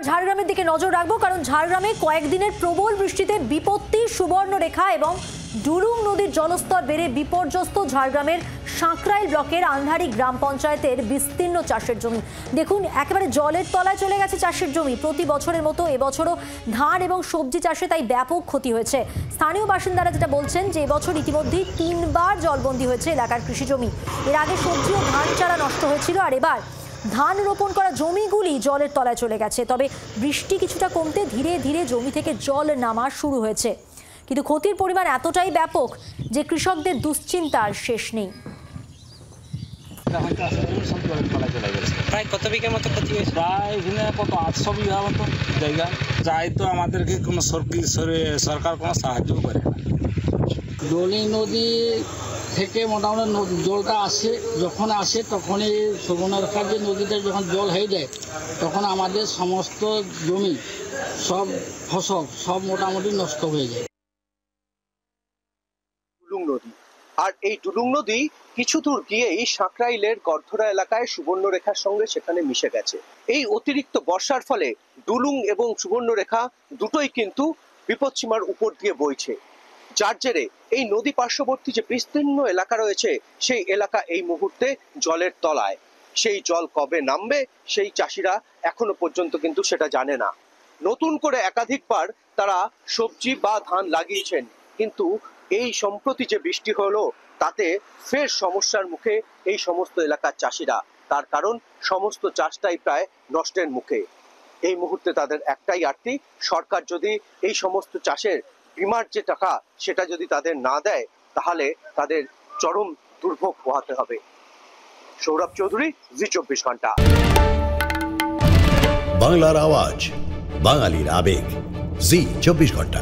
ঝাড়গ্রামের দিকে নজর রাখবো, কারণ ঝাড়গ্রামে কয়েকদিনের প্রবল বৃষ্টিতে বিপত্তি সুবর্ণরেখা এবং ডুলুং নদীর জলস্তর বেড়ে বিপর্যস্ত ঝাড়গ্রামের সাঁকরাইল ব্লকের আন্ধারি গ্রাম পঞ্চায়েতের বিস্তীর্ণ চাষের জমি। দেখুন, একেবারে জলের তলায় চলে গেছে চাষের জমি। প্রতি বছরের মতো এবছরও ধান এবং সবজি চাষে তাই ব্যাপক ক্ষতি হয়েছে। স্থানীয় বাসিন্দারা যেটা বলছেন যে এবছর ইতিমধ্যেই 3 বার জলবন্দী হয়েছে এলাকার কৃষি জমি। এর আগে সবজি ও ধান চারা নষ্ট হয়েছিল, আর এবার ধান রোপণ করা জমিগুলি জলের তলায় চলে গেছে। তবে বৃষ্টি কিছুটা কমতে ধীরে ধীরে জমি থেকে জল নামা শুরু হয়েছে, কিন্তু ক্ষতির পরিমাণ এতটাই ব্যাপক যে কৃষকদের দুশ্চিন্তার শেষ নেই। প্রায় কত বিঘার মতো ক্ষতি হয়েছে? প্রায় এখানে কত 800 বিঘা মতো জায়গা যাই, তো আমাদেরকে কোনো সরকার কোনো সাহায্য করে না। ডুলুং নদী থেকে মোটামুটি জলটা আসে, যখন আসে তখনই সুবর্ণরেখা যে নদীতে যখন জল হয়ে যায় তখন আমাদের সমস্ত জমি সব ফসল সব মোটামুটি নষ্ট হয়ে যায়। ডুলুং নদী, আর এই ডুলুং নদী কিছু দূর গিয়েই সাঁকরাইলের গর্ধরা এলাকায় সুবর্ণরেখার সঙ্গে সেখানে মিশে গেছে। এই অতিরিক্ত বর্ষার ফলে ডুলুং এবং সুবর্ণরেখা দুটোই কিন্তু বিপদসীমার উপর দিয়ে বইছে, যার জেরে এই নদী পার্শ্ববর্তী যে বিস্তীর্ণ এলাকা রয়েছে সেই এলাকা এই মুহূর্তে জলের তলায়। সেই জল কবে নামবে সেই চাষিরা এখনো পর্যন্ত কিন্তু সেটা জানে না। নতুন করে একাধিকবার তারা সবজি বা ধান লাগিয়েছেন, কিন্তু এই সম্প্রতি যে বৃষ্টি হলো তাতে ফের সমস্যার মুখে এই সমস্ত এলাকার চাষিরা। তার কারণ সমস্ত চাষটাই প্রায় নষ্টের মুখে। এই মুহূর্তে তাদের একটাই আর্তি, সরকার যদি এই সমস্ত চাষের বিমার যে টাকা সেটা যদি তাদের না দেয় তাহলে তাদের চরম দুর্ভোগ পোহাতে হবে। সৌরভ চৌধুরী, জি24 ঘন্টা। বাংলার আওয়াজ, বাঙালির আবেগ, জি24 ঘন্টা।